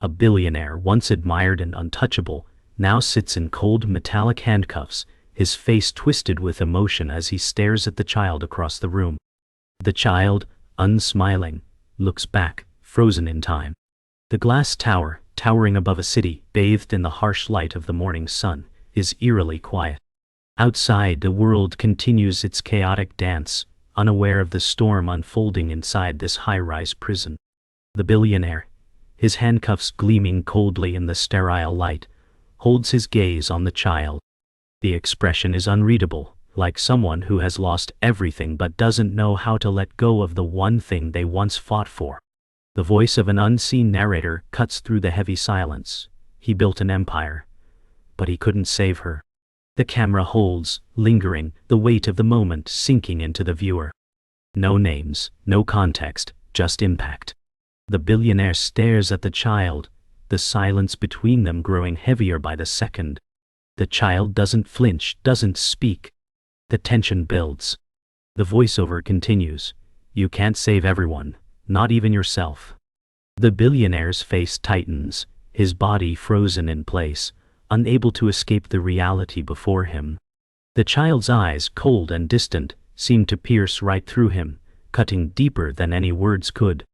A billionaire, once admired and untouchable, now sits in cold metallic handcuffs, his face twisted with emotion as he stares at the child across the room. The child, unsmiling, looks back, frozen in time. The glass tower, towering above a city bathed in the harsh light of the morning sun, is eerily quiet. Outside, the world continues its chaotic dance, unaware of the storm unfolding inside this high-rise prison. The billionaire, his handcuffs gleaming coldly in the sterile light, holds his gaze on the child. The expression is unreadable, like someone who has lost everything but doesn't know how to let go of the one thing they once fought for. The voice of an unseen narrator cuts through the heavy silence. He built an empire, but he couldn't save her. The camera holds, lingering, the weight of the moment sinking into the viewer. No names, no context, just impact. The billionaire stares at the child, the silence between them growing heavier by the second. The child doesn't flinch, doesn't speak. The tension builds. The voiceover continues. You can't save everyone, not even yourself. The billionaire's face tightens, his body frozen in place, unable to escape the reality before him. The child's eyes, cold and distant, seem to pierce right through him, cutting deeper than any words could.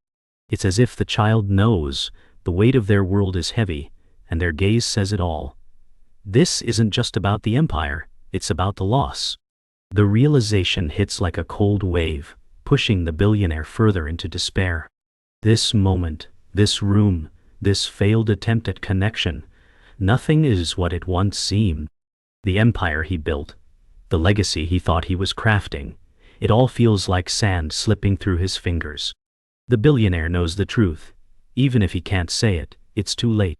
It's as if the child knows the weight of their world is heavy, and their gaze says it all. This isn't just about the empire, it's about the loss. The realization hits like a cold wave, pushing the billionaire further into despair. This moment, this room, this failed attempt at connection, nothing is what it once seemed. The empire he built, the legacy he thought he was crafting, it all feels like sand slipping through his fingers. The billionaire knows the truth. Even if he can't say it, it's too late.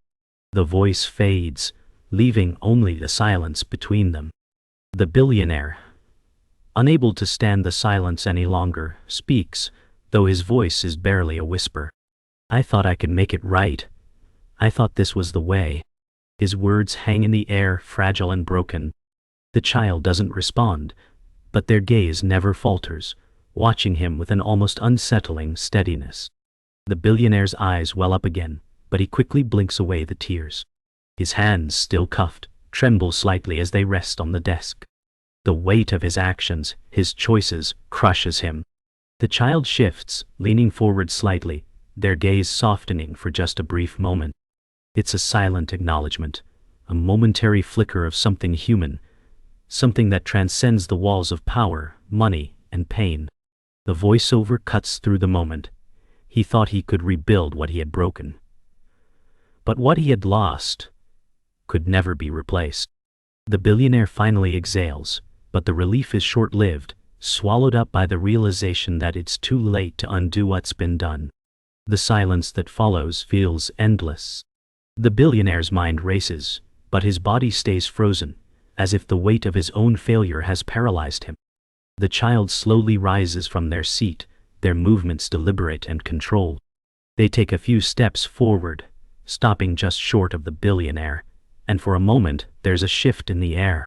The voice fades, leaving only the silence between them. The billionaire, unable to stand the silence any longer, speaks, though his voice is barely a whisper. I thought I could make it right. I thought this was the way. His words hang in the air, fragile and broken. The child doesn't respond, but their gaze never falters, watching him with an almost unsettling steadiness. The billionaire's eyes well up again, but he quickly blinks away the tears. His hands, still cuffed, tremble slightly as they rest on the desk. The weight of his actions, his choices, crushes him. The child shifts, leaning forward slightly, their gaze softening for just a brief moment. It's a silent acknowledgement, a momentary flicker of something human, something that transcends the walls of power, money, and pain. The voiceover cuts through the moment. He thought he could rebuild what he had broken. But what he had lost could never be replaced. The billionaire finally exhales, but the relief is short-lived, swallowed up by the realization that it's too late to undo what's been done. The silence that follows feels endless. The billionaire's mind races, but his body stays frozen, as if the weight of his own failure has paralyzed him. The child slowly rises from their seat, their movements deliberate and controlled. They take a few steps forward, stopping just short of the billionaire, and for a moment there's a shift in the air.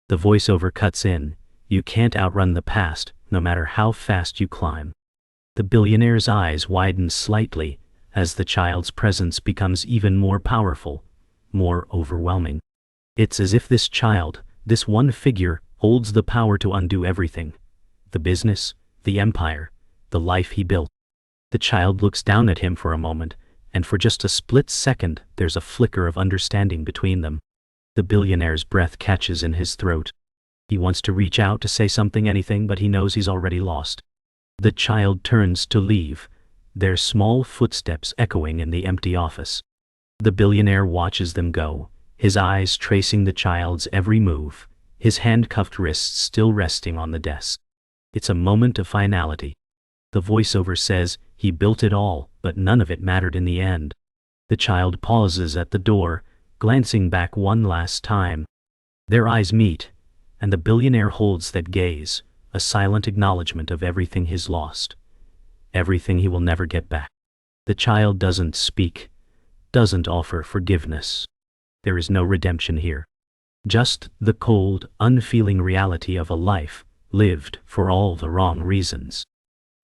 The voiceover cuts in. You can't outrun the past, no matter how fast you climb. The billionaire's eyes widen slightly as the child's presence becomes even more powerful, more overwhelming. It's as if this child, this one figure, holds the power to undo everything. The business, the empire, the life he built. The child looks down at him for a moment, and for just a split second there's a flicker of understanding between them. The billionaire's breath catches in his throat. He wants to reach out to say something, anything, but he knows he's already lost. The child turns to leave, their small footsteps echoing in the empty office. The billionaire watches them go, his eyes tracing the child's every move, his handcuffed wrists still resting on the desk. It's a moment of finality. The voiceover says, he built it all, but none of it mattered in the end. The child pauses at the door, glancing back one last time. Their eyes meet, and the billionaire holds that gaze, a silent acknowledgement of everything he's lost, everything he will never get back. The child doesn't speak, doesn't offer forgiveness. There is no redemption here. Just the cold, unfeeling reality of a life lived for all the wrong reasons.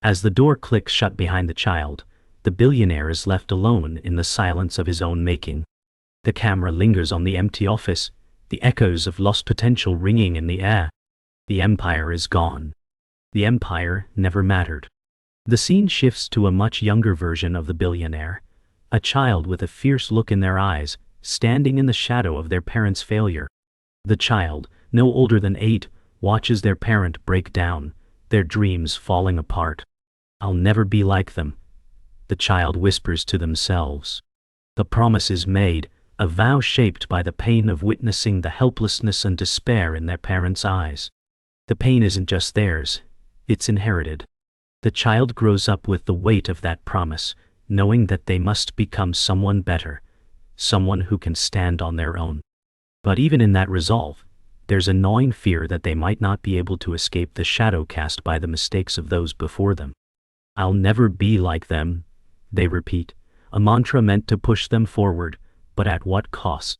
As the door clicks shut behind the child, The billionaire is left alone in the silence of his own making. The camera lingers on the empty office, the echoes of lost potential ringing in the air. The empire is gone. The empire never mattered. The scene shifts to a much younger version of the billionaire, a child with a fierce look in their eyes, standing in the shadow of their parents' failure. The child, no older than 8, watches their parent break down, their dreams falling apart. "I'll never be like them," the child whispers to themselves. The promise is made, a vow shaped by the pain of witnessing the helplessness and despair in their parents' eyes. The pain isn't just theirs, it's inherited. The child grows up with the weight of that promise, knowing that they must become someone better, someone who can stand on their own. But even in that resolve, there's a gnawing fear that they might not be able to escape the shadow cast by the mistakes of those before them. "I'll never be like them," they repeat, a mantra meant to push them forward, but at what cost?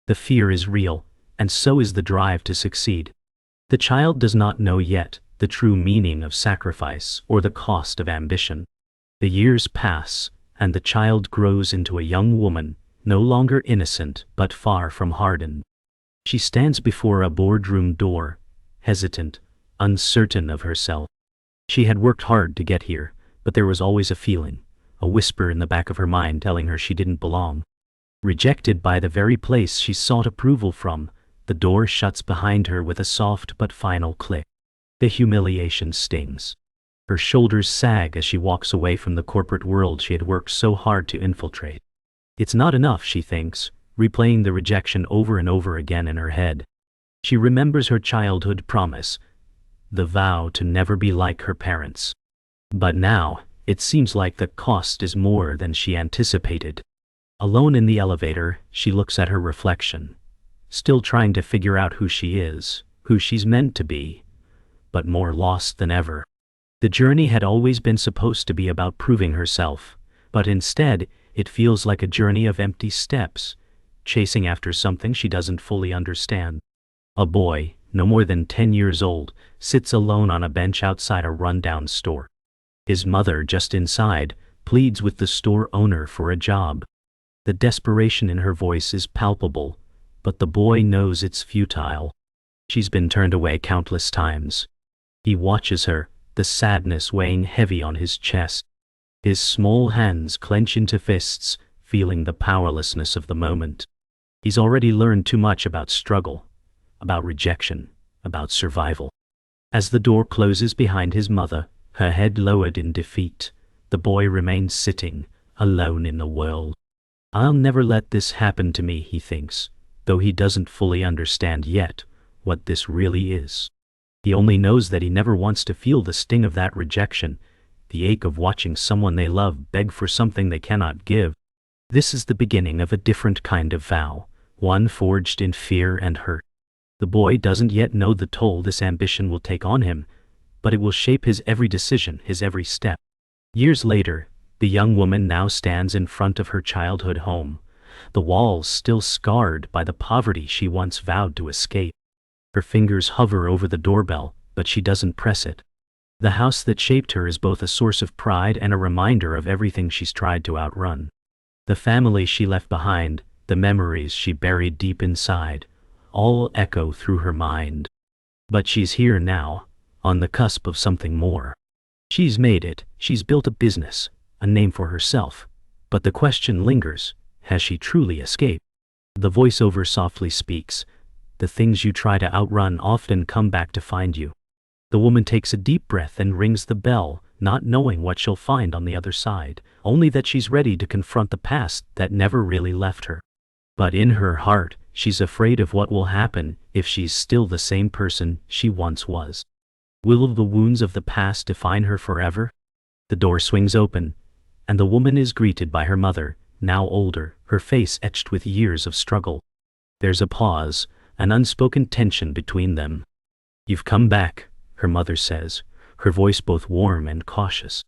The fear is real, and so is the drive to succeed. The child does not know yet the true meaning of sacrifice or the cost of ambition. The years pass, and the child grows into a young woman, no longer innocent but far from hardened. She stands before a boardroom door, hesitant, uncertain of herself. She had worked hard to get here, but there was always a feeling, a whisper in the back of her mind telling her she didn't belong. Rejected by the very place she sought approval from, the door shuts behind her with a soft but final click. The humiliation stings. Her shoulders sag as she walks away from the corporate world she had worked so hard to infiltrate. It's not enough, she thinks, replaying the rejection over and over again in her head. She remembers her childhood promise, the vow to never be like her parents. But now, it seems like the cost is more than she anticipated. Alone in the elevator, she looks at her reflection, still trying to figure out who she is, who she's meant to be, but more lost than ever. The journey had always been supposed to be about proving herself, but instead, it feels like a journey of empty steps, chasing after something she doesn't fully understand. A boy, no more than 10 years old, sits alone on a bench outside a rundown store. His mother, just inside, pleads with the store owner for a job. The desperation in her voice is palpable, but the boy knows it's futile. She's been turned away countless times. He watches her, the sadness weighing heavy on his chest. His small hands clench into fists, feeling the powerlessness of the moment. He's already learned too much about struggle, about rejection, about survival. As the door closes behind his mother, her head lowered in defeat, the boy remains sitting, alone in the world. "I'll never let this happen to me," he thinks, though he doesn't fully understand yet what this really is. He only knows that he never wants to feel the sting of that rejection, the ache of watching someone they love beg for something they cannot give. This is the beginning of a different kind of vow, one forged in fear and hurt. The boy doesn't yet know the toll this ambition will take on him, but it will shape his every decision, his every step. Years later, the young woman now stands in front of her childhood home, the walls still scarred by the poverty she once vowed to escape. Her fingers hover over the doorbell, but she doesn't press it. The house that shaped her is both a source of pride and a reminder of everything she's tried to outrun. The family she left behind, the memories she buried deep inside, all echo through her mind. But she's here now, on the cusp of something more. She's made it, she's built a business, a name for herself. But the question lingers, has she truly escaped? The voiceover softly speaks, "The things you try to outrun often come back to find you." The woman takes a deep breath and rings the bell, not knowing what she'll find on the other side, only that she's ready to confront the past that never really left her. But in her heart, she's afraid of what will happen if she's still the same person she once was. Will the wounds of the past define her forever? The door swings open, and the woman is greeted by her mother, now older, her face etched with years of struggle. There's a pause, an unspoken tension between them. "You've come back," her mother says, her voice both warm and cautious.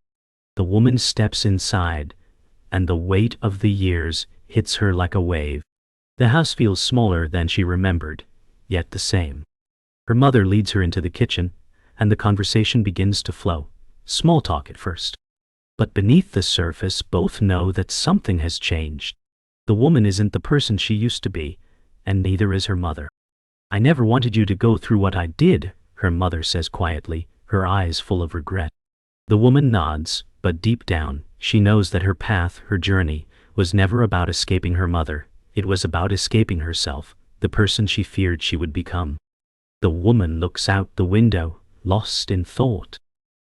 The woman steps inside, and the weight of the years hits her like a wave. The house feels smaller than she remembered, yet the same. Her mother leads her into the kitchen, and the conversation begins to flow, small talk at first. But beneath the surface, both know that something has changed. The woman isn't the person she used to be, and neither is her mother. "I never wanted you to go through what I did," her mother says quietly, her eyes full of regret. The woman nods, but deep down, she knows that her path, her journey, was never about escaping her mother. It was about escaping herself, the person she feared she would become. The woman looks out the window, lost in thought.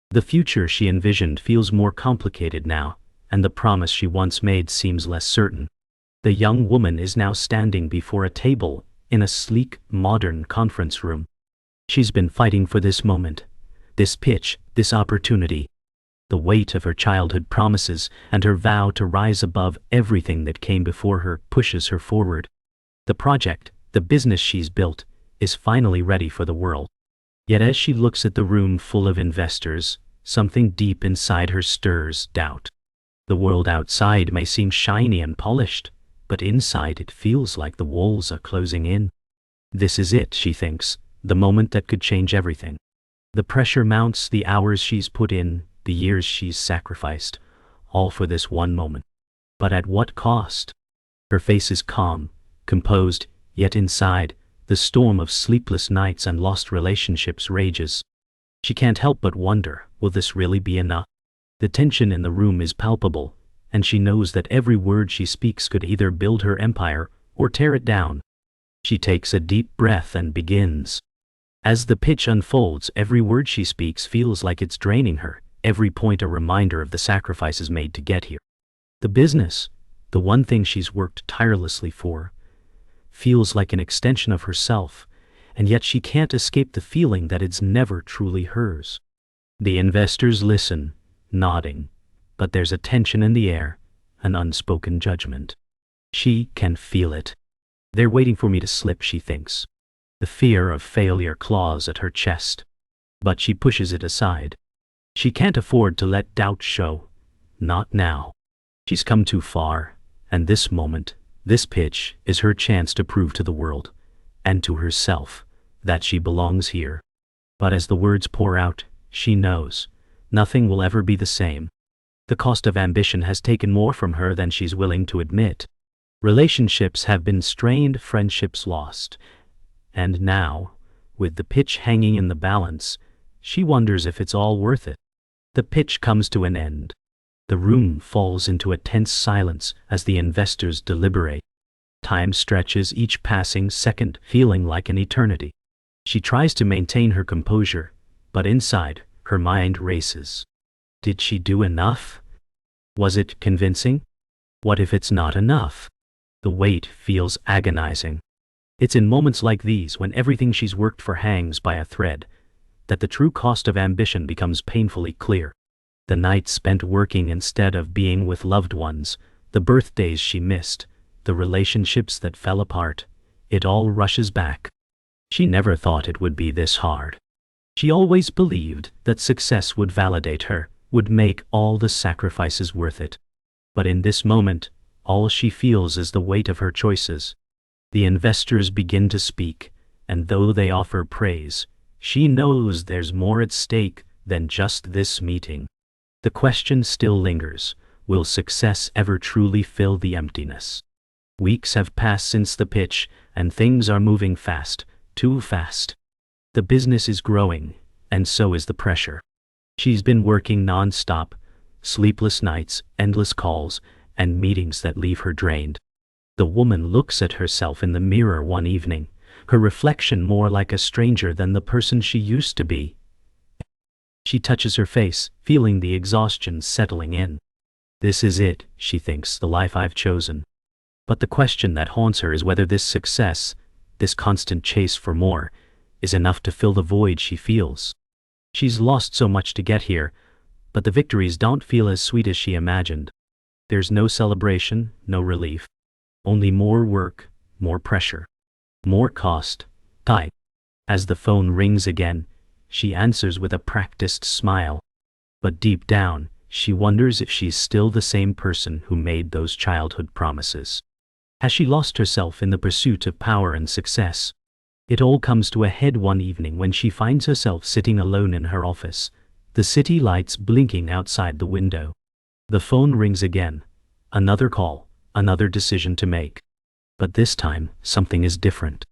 The future she envisioned feels more complicated now, and the promise she once made seems less certain. The young woman is now standing before a table in a sleek, modern conference room. She's been fighting for this moment, this pitch, this opportunity. The weight of her childhood promises and her vow to rise above everything that came before her pushes her forward. The project, the business she's built, is finally ready for the world. Yet as she looks at the room full of investors, something deep inside her stirs doubt. The world outside may seem shiny and polished, but inside it feels like the walls are closing in. This is it, she thinks, the moment that could change everything. The pressure mounts, the hours she's put in, the years she's sacrificed, all for this one moment. But at what cost? Her face is calm, composed, yet inside, the storm of sleepless nights and lost relationships rages. She can't help but wonder, will this really be enough? The tension in the room is palpable, and she knows that every word she speaks could either build her empire or tear it down. She takes a deep breath and begins. As the pitch unfolds, every word she speaks feels like it's draining her, every point a reminder of the sacrifices made to get here. The business, the one thing she's worked tirelessly for, feels like an extension of herself, and yet she can't escape the feeling that it's never truly hers. The investors listen, nodding, but there's a tension in the air, an unspoken judgment. She can feel it. They're waiting for me to slip, she thinks. The fear of failure claws at her chest, but she pushes it aside. She can't afford to let doubt show. Not now. She's come too far, and this moment, this pitch, is her chance to prove to the world, and to herself, that she belongs here. But as the words pour out, she knows, nothing will ever be the same. The cost of ambition has taken more from her than she's willing to admit. Relationships have been strained, friendships lost. And now, with the pitch hanging in the balance, she wonders if it's all worth it. The pitch comes to an end. The room falls into a tense silence as the investors deliberate. Time stretches, each passing second feeling like an eternity. She tries to maintain her composure, but inside, her mind races. Did she do enough? Was it convincing? What if it's not enough? The weight feels agonizing. It's in moments like these, when everything she's worked for hangs by a thread, that the true cost of ambition becomes painfully clear. The nights spent working instead of being with loved ones, the birthdays she missed, the relationships that fell apart, it all rushes back. She never thought it would be this hard. She always believed that success would validate her, would make all the sacrifices worth it. But in this moment, all she feels is the weight of her choices. The investors begin to speak, and though they offer praise, she knows there's more at stake than just this meeting. The question still lingers, will success ever truly fill the emptiness? Weeks have passed since the pitch, and things are moving fast, too fast. The business is growing, and so is the pressure. She's been working non-stop, sleepless nights, endless calls, and meetings that leave her drained. The woman looks at herself in the mirror one evening, her reflection more like a stranger than the person she used to be. She touches her face, feeling the exhaustion settling in. This is it, she thinks, the life I've chosen. But the question that haunts her is whether this success, this constant chase for more, is enough to fill the void she feels. She's lost so much to get here, but the victories don't feel as sweet as she imagined. There's no celebration, no relief. Only more work, more pressure, more cost, time. As the phone rings again, she answers with a practiced smile. But deep down, she wonders if she's still the same person who made those childhood promises. Has she lost herself in the pursuit of power and success? It all comes to a head one evening when she finds herself sitting alone in her office, the city lights blinking outside the window. The phone rings again. Another call, another decision to make. But this time, something is different.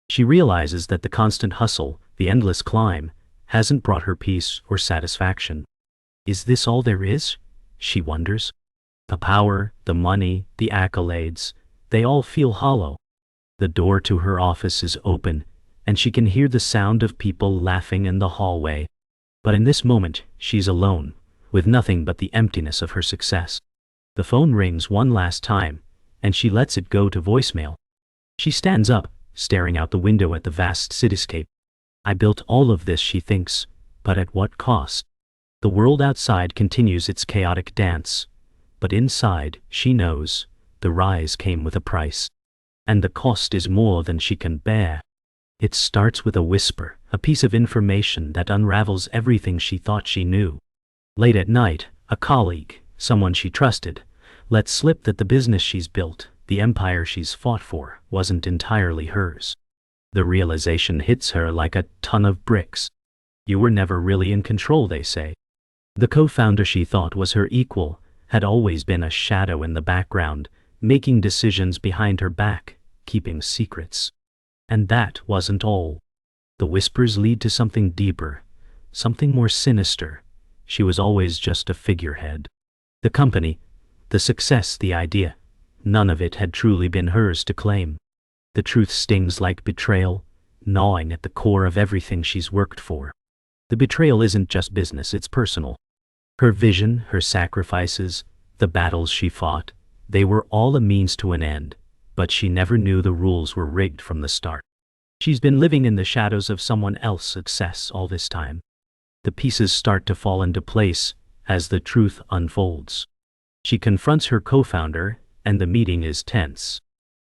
She realizes that the constant hustle, the endless climb, hasn't brought her peace or satisfaction. Is this all there is? She wonders. The power, the money, the accolades, they all feel hollow. The door to her office is open, and she can hear the sound of people laughing in the hallway. But in this moment, she's alone, with nothing but the emptiness of her success. The phone rings one last time, and she lets it go to voicemail. She stands up, staring out the window at the vast cityscape. I built all of this, she thinks, but at what cost? The world outside continues its chaotic dance, but inside, she knows, the rise came with a price. And the cost is more than she can bear. It starts with a whisper, a piece of information that unravels everything she thought she knew. Late at night, a colleague, someone she trusted, let slip that the business she's built, the empire she's fought for, wasn't entirely hers. The realization hits her like a ton of bricks. You were never really in control, they say. The co-founder she thought was her equal had always been a shadow in the background, making decisions behind her back, keeping secrets. And that wasn't all. The whispers lead to something deeper, something more sinister. She was always just a figurehead. The company, the success, the idea, none of it had truly been hers to claim. The truth stings like betrayal, gnawing at the core of everything she's worked for. The betrayal isn't just business, it's personal. Her vision, her sacrifices, the battles she fought, they were all a means to an end, but she never knew the rules were rigged from the start. She's been living in the shadows of someone else's success all this time. The pieces start to fall into place as the truth unfolds. She confronts her co-founder, and the meeting is tense.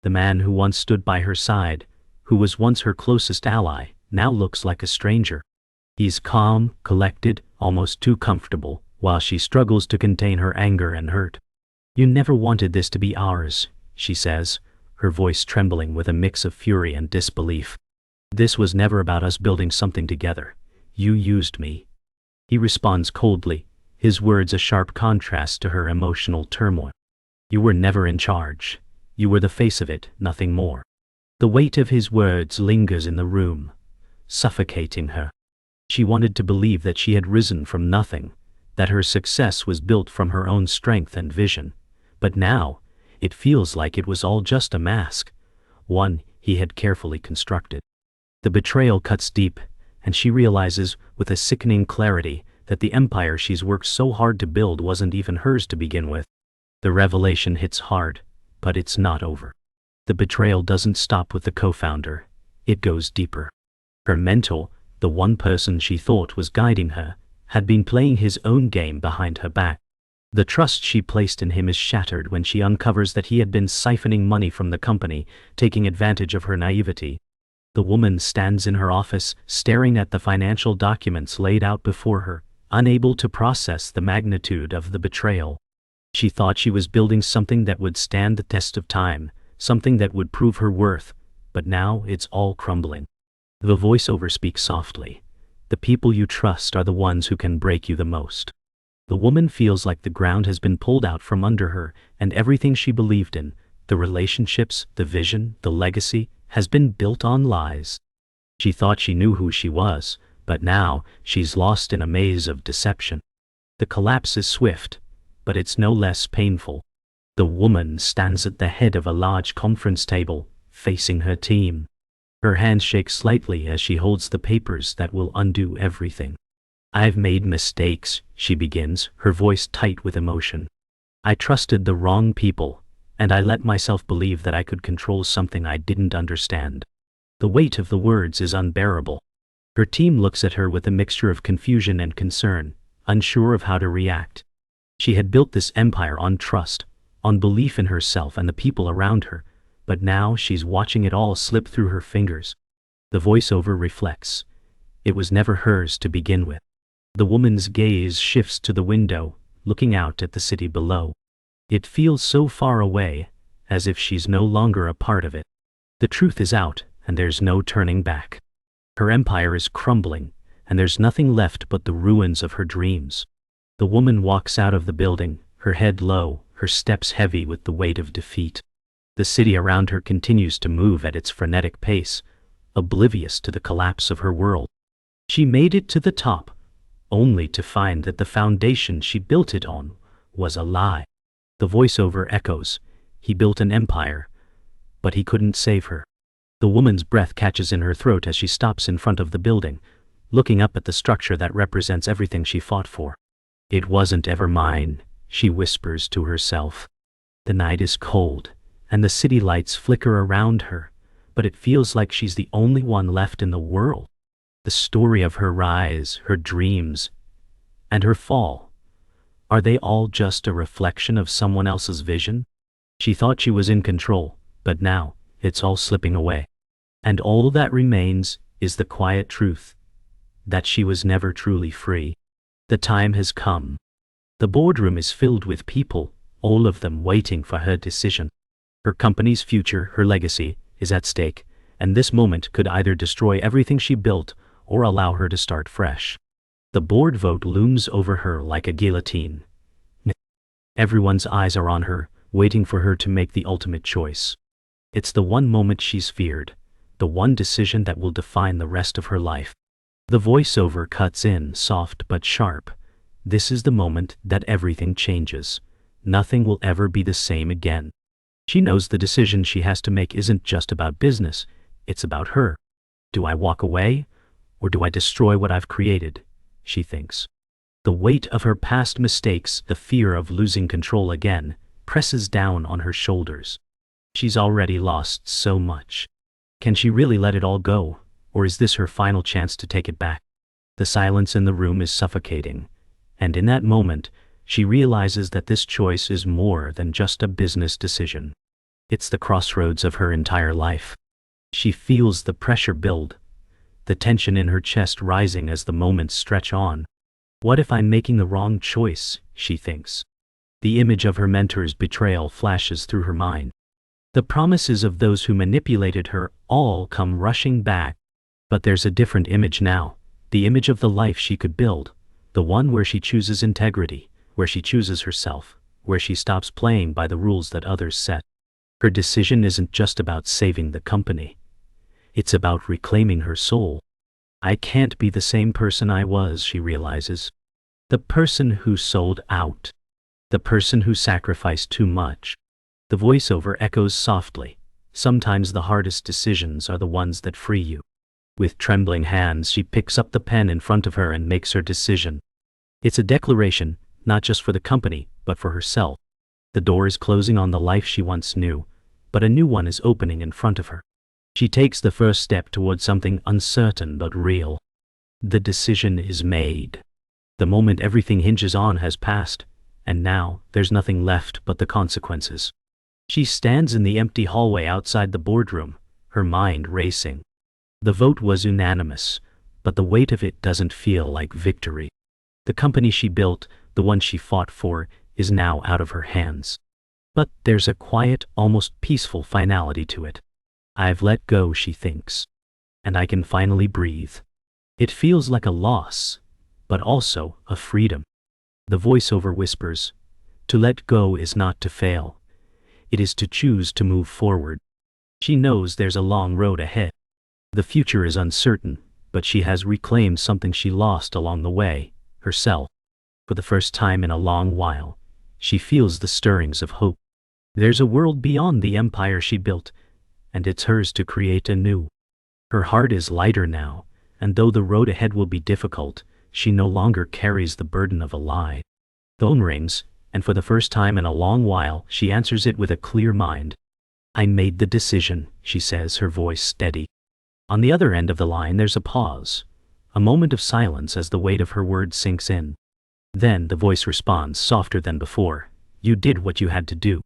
The man who once stood by her side, who was once her closest ally, now looks like a stranger. He's calm, collected, almost too comfortable, while she struggles to contain her anger and hurt. You never wanted this to be ours, she says, her voice trembling with a mix of fury and disbelief. This was never about us building something together. You used me. He responds coldly, his words a sharp contrast to her emotional turmoil. You were never in charge. You were the face of it, nothing more. The weight of his words lingers in the room, suffocating her. She wanted to believe that she had risen from nothing, that her success was built from her own strength and vision. But now, it feels like it was all just a mask, one he had carefully constructed. The betrayal cuts deep, and she realizes with a sickening clarity that the empire she's worked so hard to build wasn't even hers to begin with. The revelation hits hard, but it's not over. The betrayal doesn't stop with the co-founder, it goes deeper. Her mentor, the one person she thought was guiding her, had been playing his own game behind her back. The trust she placed in him is shattered when she uncovers that he had been siphoning money from the company, taking advantage of her naivety. The woman stands in her office, staring at the financial documents laid out before her, unable to process the magnitude of the betrayal. She thought she was building something that would stand the test of time, something that would prove her worth, but now it's all crumbling. The voiceover speaks softly. The people you trust are the ones who can break you the most. The woman feels like the ground has been pulled out from under her, and everything she believed in, the relationships, the vision, the legacy, has been built on lies. She thought she knew who she was, but now she's lost in a maze of deception. The collapse is swift, but it's no less painful. The woman stands at the head of a large conference table, facing her team. Her hands shake slightly as she holds the papers that will undo everything. I've made mistakes, she begins, her voice tight with emotion. I trusted the wrong people, and I let myself believe that I could control something I didn't understand. The weight of the words is unbearable. Her team looks at her with a mixture of confusion and concern, unsure of how to react. She had built this empire on trust, on belief in herself and the people around her, but now she's watching it all slip through her fingers. The voiceover reflects. It was never hers to begin with. The woman's gaze shifts to the window, looking out at the city below. It feels so far away, as if she's no longer a part of it. The truth is out, and there's no turning back. Her empire is crumbling, and there's nothing left but the ruins of her dreams. The woman walks out of the building, her head low, her steps heavy with the weight of defeat. The city around her continues to move at its frenetic pace, oblivious to the collapse of her world. She made it to the top, only to find that the foundation she built it on was a lie. The voiceover echoes, "He built an empire, but he couldn't save her." The woman's breath catches in her throat as she stops in front of the building, looking up at the structure that represents everything she fought for. "It wasn't ever mine," she whispers to herself. The night is cold, and the city lights flicker around her, but it feels like she's the only one left in the world. The story of her rise, her dreams, and her fall, are they all just a reflection of someone else's vision? She thought she was in control, but now it's all slipping away. And all that remains is the quiet truth that she was never truly free. The time has come. The boardroom is filled with people, all of them waiting for her decision. Her company's future, her legacy, is at stake, and this moment could either destroy everything she built or allow her to start fresh. The board vote looms over her like a guillotine. Everyone's eyes are on her, waiting for her to make the ultimate choice. It's the one moment she's feared, the one decision that will define the rest of her life. The voiceover cuts in, soft but sharp. This is the moment that everything changes. Nothing will ever be the same again. She knows the decision she has to make isn't just about business, it's about her. Do I walk away, or do I destroy what I've created? She thinks. The weight of her past mistakes, the fear of losing control again, presses down on her shoulders. She's already lost so much. Can she really let it all go, or is this her final chance to take it back? The silence in the room is suffocating, and in that moment, she realizes that this choice is more than just a business decision. It's the crossroads of her entire life. She feels the pressure build, the tension in her chest rising as the moments stretch on. What if I'm making the wrong choice, she thinks. The image of her mentor's betrayal flashes through her mind. The promises of those who manipulated her all come rushing back. But there's a different image now, the image of the life she could build, the one where she chooses integrity, where she chooses herself, where she stops playing by the rules that others set. Her decision isn't just about saving the company. It's about reclaiming her soul. I can't be the same person I was, she realizes. The person who sold out. The person who sacrificed too much. The voiceover echoes softly. Sometimes the hardest decisions are the ones that free you. With trembling hands, she picks up the pen in front of her and makes her decision. It's a declaration, not just for the company, but for herself. The door is closing on the life she once knew, but a new one is opening in front of her. She takes the first step toward something uncertain but real. The decision is made. The moment everything hinges on has passed, and now there's nothing left but the consequences. She stands in the empty hallway outside the boardroom, her mind racing. The vote was unanimous, but the weight of it doesn't feel like victory. The company she built, the one she fought for, is now out of her hands. But there's a quiet, almost peaceful finality to it. I've let go, she thinks, and I can finally breathe. It feels like a loss, but also a freedom. The voiceover whispers, to let go is not to fail. It is to choose to move forward. She knows there's a long road ahead. The future is uncertain, but she has reclaimed something she lost along the way, herself. For the first time in a long while, she feels the stirrings of hope. There's a world beyond the empire she built, and it's hers to create anew. Her heart is lighter now, and though the road ahead will be difficult, she no longer carries the burden of a lie. The phone rings, and for the first time in a long while, she answers it with a clear mind. I made the decision, she says, her voice steady. On the other end of the line there's a pause, a moment of silence as the weight of her words sinks in. Then the voice responds, softer than before, you did what you had to do.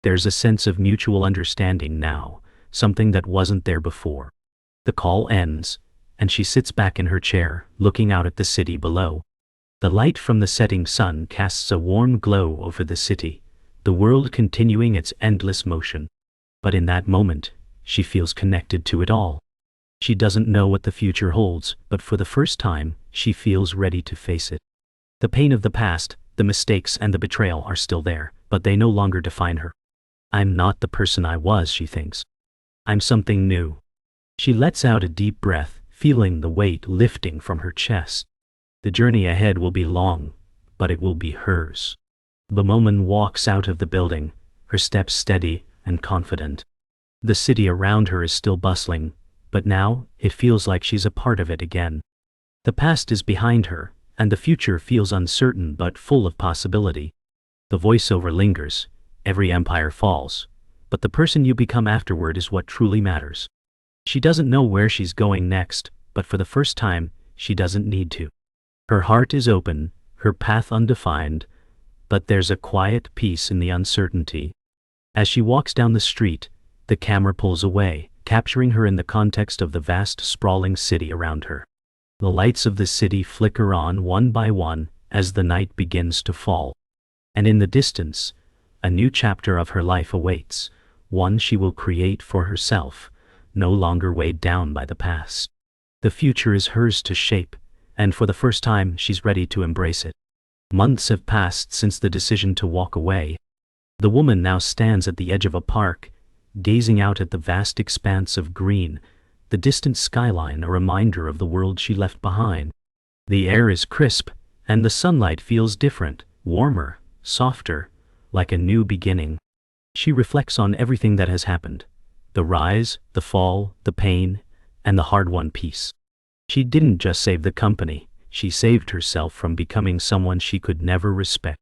There's a sense of mutual understanding now, something that wasn't there before. The call ends, and she sits back in her chair, looking out at the city below. The light from the setting sun casts a warm glow over the city, the world continuing its endless motion. But in that moment, she feels connected to it all. She doesn't know what the future holds, but for the first time, she feels ready to face it. The pain of the past, The mistakes and the betrayal are still there, but they no longer define her. I'm not the person I was, she thinks. I'm something new. She lets out a deep breath, feeling the weight lifting from her chest. The journey ahead will be long, but it will be hers. The woman walks out of the building, her steps steady and confident. The city around her is still bustling, but now it feels like she's a part of it again. The past is behind her, and the future feels uncertain but full of possibility. The voiceover lingers. Every empire falls, but the person you become afterward is what truly matters. She doesn't know where she's going next, but for the first time, she doesn't need to. Her heart is open, her path undefined, but there's a quiet peace in the uncertainty. As she walks down the street, the camera pulls away, capturing her in the context of the vast, sprawling city around her. The lights of the city flicker on one by one as the night begins to fall. And in the distance, a new chapter of her life awaits, one she will create for herself, no longer weighed down by the past. The future is hers to shape, and for the first time she's ready to embrace it. Months have passed since the decision to walk away. The woman now stands at the edge of a park, gazing out at the vast expanse of green, the distant skyline a reminder of the world she left behind. The air is crisp, and the sunlight feels different, warmer, softer, like a new beginning. She reflects on everything that has happened, the rise, the fall, the pain, and the hard-won peace. She didn't just save the company, she saved herself from becoming someone she could never respect.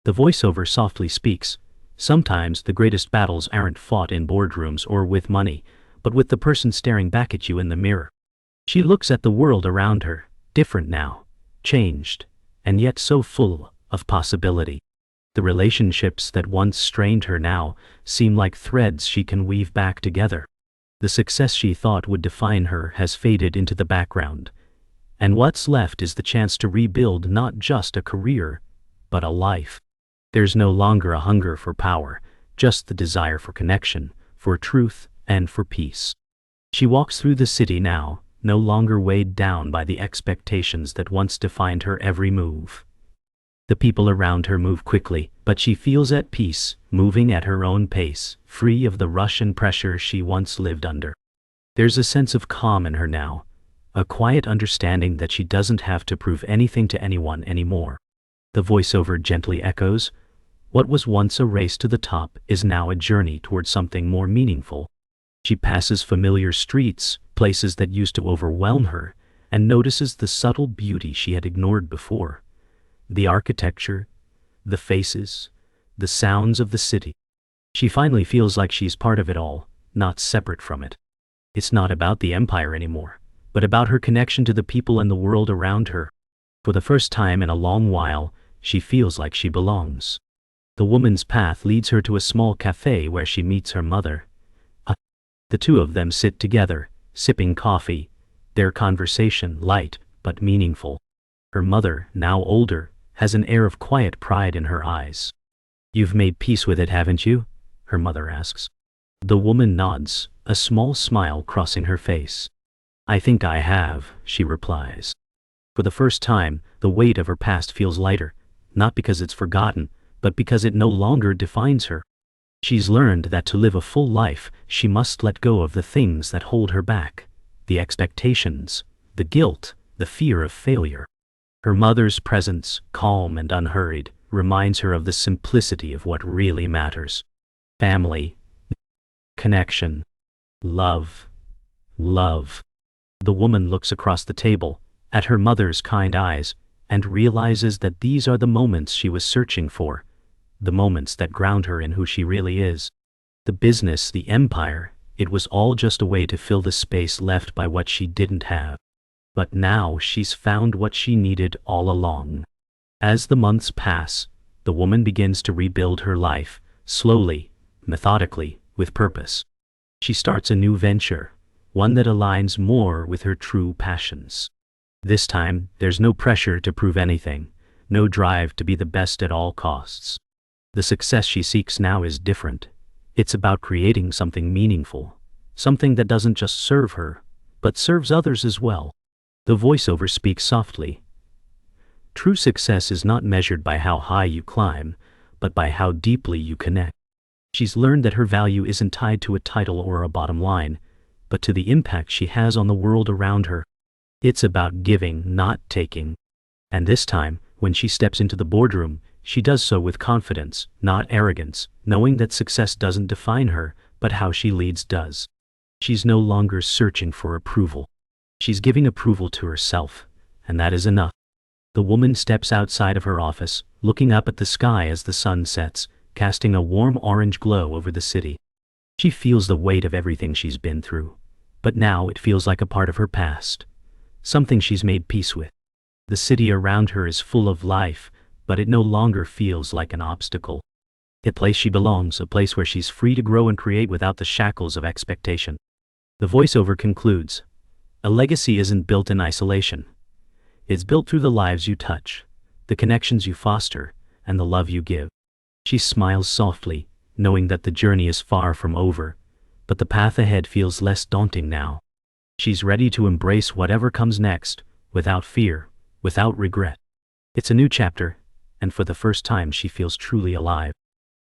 The voiceover softly speaks. Sometimes the greatest battles aren't fought in boardrooms or with money, but with the person staring back at you in the mirror. She looks at the world around her, different now, changed, and yet so full of possibility. The relationships that once strained her now seem like threads she can weave back together. The success she thought would define her has faded into the background, and what's left is the chance to rebuild not just a career, but a life. There's no longer a hunger for power, just the desire for connection, for truth, and for peace. She walks through the city now, no longer weighed down by the expectations that once defined her every move. The people around her move quickly, but she feels at peace, moving at her own pace, free of the rush and pressure she once lived under. There's a sense of calm in her now, a quiet understanding that she doesn't have to prove anything to anyone anymore. The voiceover gently echoes, "What was once a race to the top is now a journey toward something more meaningful." She passes familiar streets, places that used to overwhelm her, and notices the subtle beauty she had ignored before. The architecture, the faces, the sounds of the city. She finally feels like she's part of it all, not separate from it. It's not about the empire anymore, but about her connection to the people and the world around her. For the first time in a long while, she feels like she belongs. The woman's path leads her to a small cafe where she meets her mother. The two of them sit together, sipping coffee, their conversation light but meaningful. Her mother, now older, has an air of quiet pride in her eyes. "You've made peace with it, haven't you?" her mother asks. The woman nods, a small smile crossing her face. "I think I have," she replies. For the first time, the weight of her past feels lighter, not because it's forgotten, but because it no longer defines her. She's learned that to live a full life, she must let go of the things that hold her back, the expectations, the guilt, the fear of failure. Her mother's presence, calm and unhurried, reminds her of the simplicity of what really matters. Family, connection, love, love. The woman looks across the table, at her mother's kind eyes, and realizes that these are the moments she was searching for, the moments that ground her in who she really is. The business, the empire, it was all just a way to fill the space left by what she didn't have. But now she's found what she needed all along. As the months pass, the woman begins to rebuild her life, slowly, methodically, with purpose. She starts a new venture, one that aligns more with her true passions. This time, there's no pressure to prove anything, no drive to be the best at all costs. The success she seeks now is different. It's about creating something meaningful, something that doesn't just serve her, but serves others as well. The voiceover speaks softly. True success is not measured by how high you climb, but by how deeply you connect. She's learned that her value isn't tied to a title or a bottom line, but to the impact she has on the world around her. It's about giving, not taking. And this time, when she steps into the boardroom, she does so with confidence, not arrogance, knowing that success doesn't define her, but how she leads does. She's no longer searching for approval. She's giving approval to herself, and that is enough. The woman steps outside of her office, looking up at the sky as the sun sets, casting a warm orange glow over the city. She feels the weight of everything she's been through, but now it feels like a part of her past, something she's made peace with. The city around her is full of life, but it no longer feels like an obstacle. A place she belongs, a place where she's free to grow and create without the shackles of expectation. The voiceover concludes, "A legacy isn't built in isolation. It's built through the lives you touch, the connections you foster, and the love you give." She smiles softly, knowing that the journey is far from over, but the path ahead feels less daunting now. She's ready to embrace whatever comes next, without fear, without regret. It's a new chapter, and for the first time she feels truly alive.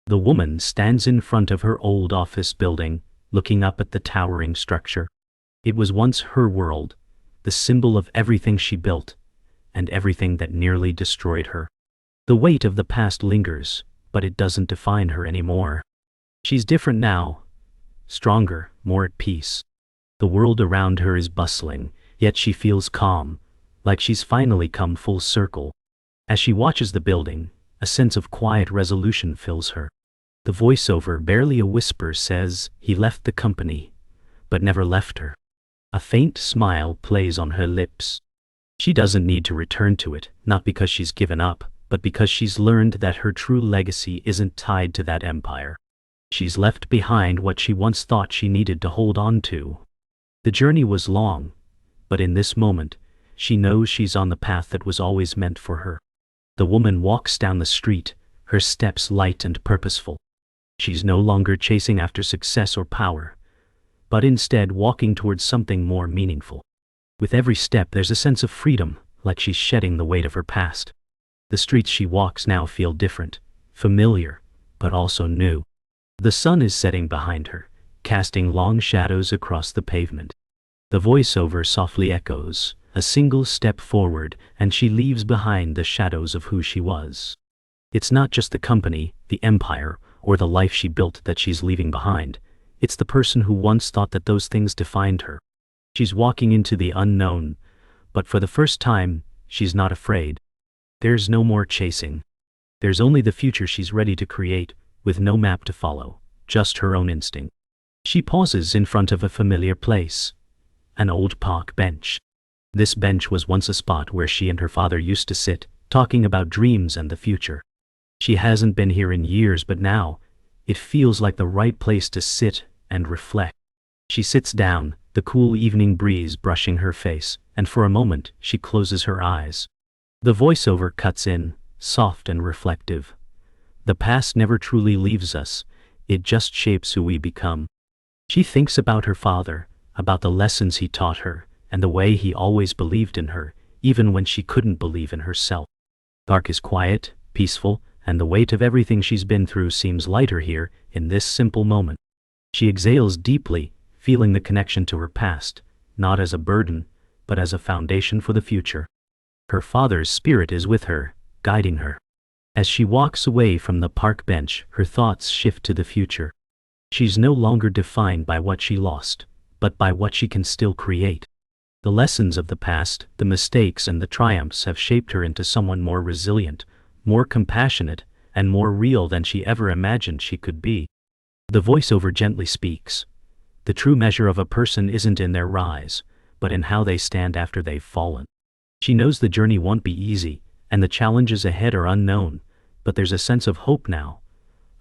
The woman stands in front of her old office building, looking up at the towering structure. It was once her world, the symbol of everything she built, and everything that nearly destroyed her. The weight of the past lingers, but it doesn't define her anymore. She's different now, stronger, more at peace. The world around her is bustling, yet she feels calm, like she's finally come full circle. As she watches the building, a sense of quiet resolution fills her. The voiceover, barely a whisper, says, "He left the company, but never left her." A faint smile plays on her lips. She doesn't need to return to it, not because she's given up, but because she's learned that her true legacy isn't tied to that empire. She's left behind what she once thought she needed to hold on to. The journey was long, but in this moment, she knows she's on the path that was always meant for her. The woman walks down the street, her steps light and purposeful. She's no longer chasing after success or power, but instead walking towards something more meaningful. With every step there's a sense of freedom, like she's shedding the weight of her past. The streets she walks now feel different, familiar, but also new. The sun is setting behind her, casting long shadows across the pavement. The voiceover softly echoes, a single step forward, and she leaves behind the shadows of who she was. It's not just the company, the empire, or the life she built that she's leaving behind. It's the person who once thought that those things defined her. She's walking into the unknown, but for the first time, she's not afraid. There's no more chasing. There's only the future she's ready to create, with no map to follow, just her own instinct. She pauses in front of a familiar place, an old park bench. This bench was once a spot where she and her father used to sit, talking about dreams and the future. She hasn't been here in years, but now, it feels like the right place to sit and reflect. She sits down, the cool evening breeze brushing her face, and for a moment, she closes her eyes. The voiceover cuts in, soft and reflective. The past never truly leaves us, it just shapes who we become. She thinks about her father, about the lessons he taught her, and the way he always believed in her, even when she couldn't believe in herself. Dark is quiet, peaceful, and the weight of everything she's been through seems lighter here, in this simple moment. She exhales deeply, feeling the connection to her past, not as a burden, but as a foundation for the future. Her father's spirit is with her, guiding her. As she walks away from the park bench, her thoughts shift to the future. She's no longer defined by what she lost, but by what she can still create. The lessons of the past, the mistakes and the triumphs have shaped her into someone more resilient, more compassionate, and more real than she ever imagined she could be. The voiceover gently speaks. The true measure of a person isn't in their rise, but in how they stand after they've fallen. She knows the journey won't be easy, and the challenges ahead are unknown, but there's a sense of hope now,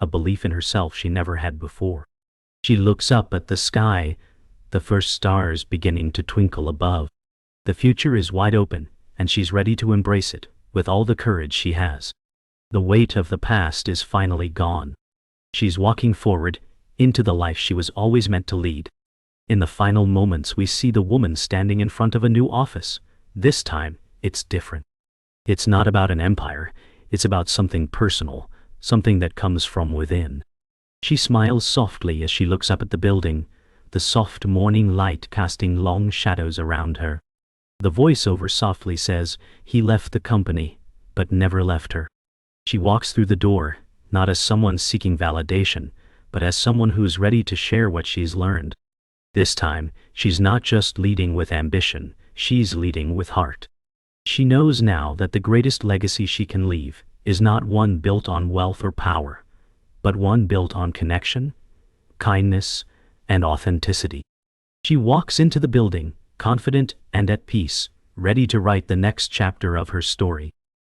a belief in herself she never had before. She looks up at the sky, the first stars beginning to twinkle above. The future is wide open, and she's ready to embrace it, with all the courage she has. The weight of the past is finally gone. She's walking forward, into the life she was always meant to lead. In the final moments we see the woman standing in front of a new office. This time, it's different. It's not about an empire, it's about something personal, something that comes from within. She smiles softly as she looks up at the building, the soft morning light casting long shadows around her. The voiceover softly says, "He left the company, but never left her." She walks through the door, not as someone seeking validation, but as someone who's ready to share what she's learned. This time, she's not just leading with ambition, she's leading with heart. She knows now that the greatest legacy she can leave is not one built on wealth or power, but one built on connection, kindness, and authenticity. She walks into the building, confident and at peace, ready to write the next chapter of her story.